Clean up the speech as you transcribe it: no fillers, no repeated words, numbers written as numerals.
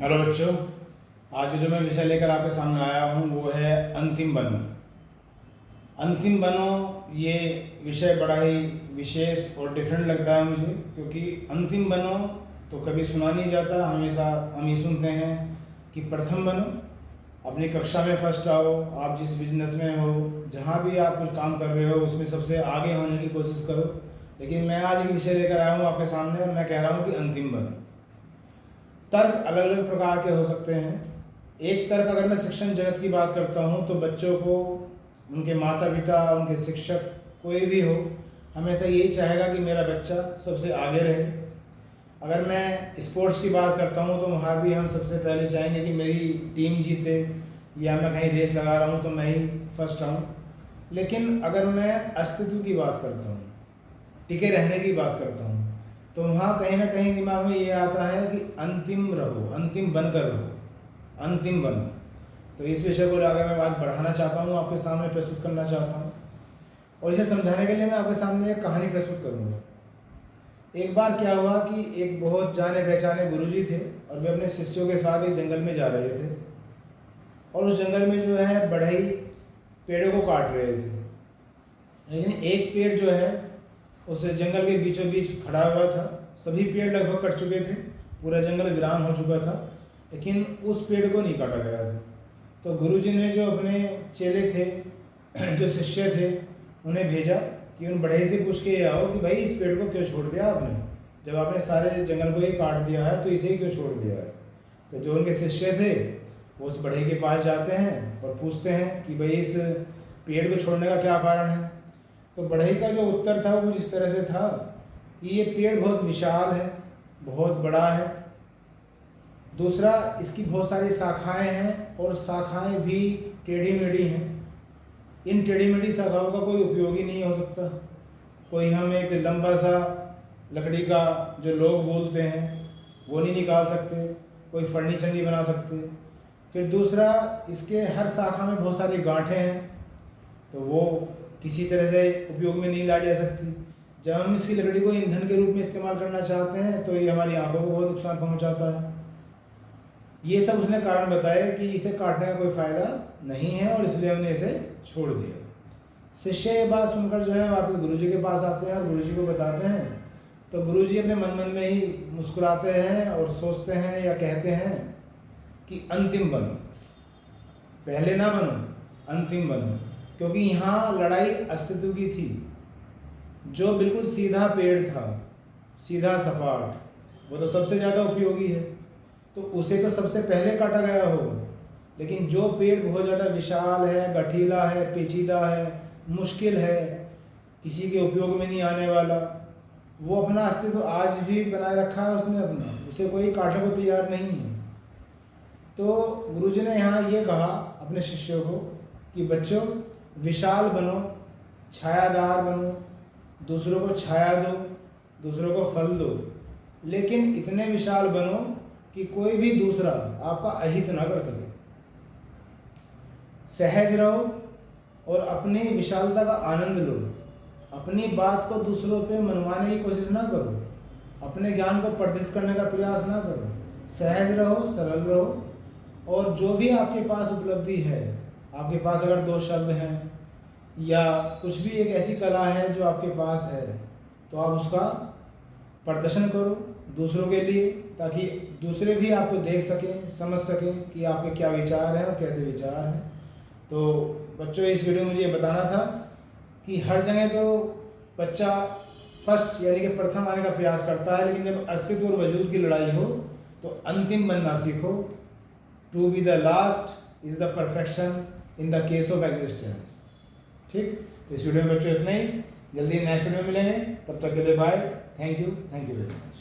Hello बच्चों, आज जो मैं विषय लेकर आपके सामने आया हूँ वो है अंतिम बनो। अंतिम बनो ये विषय बड़ा ही विशेष और डिफरेंट लगता है मुझे, क्योंकि अंतिम बनो तो कभी सुना नहीं जाता। हमेशा हम ये सुनते हैं कि प्रथम बनो, अपनी कक्षा में फर्स्ट आओ, आप जिस बिजनेस में हो, जहाँ भी आप कुछ काम कर रहे हो उसमें सबसे आगे होने की कोशिश करो। लेकिन मैं आज एक विषय लेकर आया हूँ आपके सामने और मैं कह रहा हूँ कि अंतिम बनो। तर्क अलग अलग प्रकार के हो सकते हैं। एक तर्क, अगर मैं शिक्षण जगत की बात करता हूँ तो बच्चों को उनके माता पिता, उनके शिक्षक, कोई भी हो, हमेशा यही चाहेगा कि मेरा बच्चा सबसे आगे रहे। अगर मैं स्पोर्ट्स की बात करता हूँ तो वहाँ भी हम सबसे पहले चाहेंगे कि मेरी टीम जीते, या मैं कहीं रेस लगा रहा हूँ तो मैं ही फर्स्ट आऊँ। लेकिन अगर मैं अस्तित्व की बात करता हूँ, टिके रहने की बात करता हूँ, तो वहाँ कहीं ना कहीं दिमाग में ये आता है कि अंतिम रहो, अंतिम बनकर रहो, अंतिम बनो। तो इस विषय को आगे मैं बात बढ़ाना चाहता हूँ, आपके सामने प्रस्तुत करना चाहता हूँ। और इसे समझाने के लिए मैं आपके सामने एक कहानी प्रस्तुत करूँगा। एक बार क्या हुआ कि एक बहुत जाने पहचाने गुरुजी थे और वे अपने शिष्यों के साथ एक जंगल में जा रहे थे। और उस जंगल में जो है बढ़ई पेड़ों को काट रहे थे। लेकिन एक पेड़ जो है उस जंगल के बीचों बीच खड़ा हुआ था। सभी पेड़ लगभग कट चुके थे, पूरा जंगल वीरान हो चुका था, लेकिन उस पेड़ को नहीं काटा गया था। तो गुरुजी ने जो अपने चेले थे, जो शिष्य थे, उन्हें भेजा कि उन बढ़ई से पूछ के आओ कि भाई इस पेड़ को क्यों छोड़ दिया आपने, जब आपने सारे जंगल को ही काट दिया है तो इसे ही क्यों छोड़ दिया है। तो जो उनके शिष्य थे वो उस बढ़ई के पास जाते हैं और पूछते हैं कि भाई इस पेड़ को छोड़ने का क्या कारण है। तो बढ़ई का जो उत्तर था वो इस तरह से था कि ये पेड़ बहुत विशाल है, बहुत बड़ा है। दूसरा, इसकी बहुत सारी शाखाएं हैं और शाखाएं भी टेढ़ी मेढ़ी हैं। इन टेढ़ी मेढ़ी शाखाओं का कोई उपयोग ही नहीं हो सकता। कोई हम एक लंबा सा लकड़ी का जो लोग बोलते हैं वो नहीं निकाल सकते, कोई फर्नीचर नहीं बना सकते। फिर दूसरा, इसके हर शाखा में बहुत सारी गांठें हैं, तो वो किसी तरह से उपयोग में नहीं लाई जा सकती। जब हम इसकी लकड़ी को ईंधन के रूप में इस्तेमाल करना चाहते हैं तो ये हमारी आंखों को बहुत नुकसान पहुंचाता है। ये सब उसने कारण बताए कि इसे काटने का कोई फ़ायदा नहीं है और इसलिए हमने इसे छोड़ दिया। शिष्य ये बात सुनकर जो है वापस गुरुजी के पास आते हैं और गुरुजी को बताते हैं। तो गुरुजी अपने मन में ही मुस्कुराते हैं और सोचते हैं या कहते हैं कि अंतिम बनो, पहले ना बनो, अंतिम बनो। क्योंकि यहाँ लड़ाई अस्तित्व की थी। जो बिल्कुल सीधा पेड़ था, सीधा सपाट, वो तो सबसे ज़्यादा उपयोगी है, तो उसे तो सबसे पहले काटा गया होगा। लेकिन जो पेड़ बहुत ज़्यादा विशाल है, गठीला है, पेचीदा है, मुश्किल है, किसी के उपयोग में नहीं आने वाला, वो अपना अस्तित्व आज भी बनाए रखा है उसने अपना, उसे कोई काटने को तैयार नहीं है। तो गुरुजी ने यहाँ ये कहा अपने शिष्यों को कि बच्चों, विशाल बनो, छायादार बनो, दूसरों को छाया दो, दूसरों को फल दो, लेकिन इतने विशाल बनो कि कोई भी दूसरा आपका अहित ना कर सके। सहज रहो और अपनी विशालता का आनंद लो। अपनी बात को दूसरों पे मनवाने की कोशिश ना करो, अपने ज्ञान को प्रदर्शित करने का प्रयास ना करो। सहज रहो, सरल रहो, और जो भी आपके पास उपलब्धि है, आपके पास अगर 2 शब्द हैं या कुछ भी एक ऐसी कला है जो आपके पास है, तो आप उसका प्रदर्शन करो दूसरों के लिए, ताकि दूसरे भी आपको देख सकें, समझ सकें कि आपके क्या विचार हैं और कैसे विचार हैं। तो बच्चों, इस वीडियो में मुझे ये बताना था कि हर जगह तो बच्चा फर्स्ट यानी कि प्रथम आने का प्रयास करता है, लेकिन जब अस्तित्व और वजूद की लड़ाई हो तो अंतिम बनना सीखो। To be the last is the perfection in the case of existence. ठीक, तो इस वीडियो में बच्चों इतना ही। जल्दी नेक्स्ट वीडियो में मिलेंगे, तब तक के लिए bye. Thank you very much.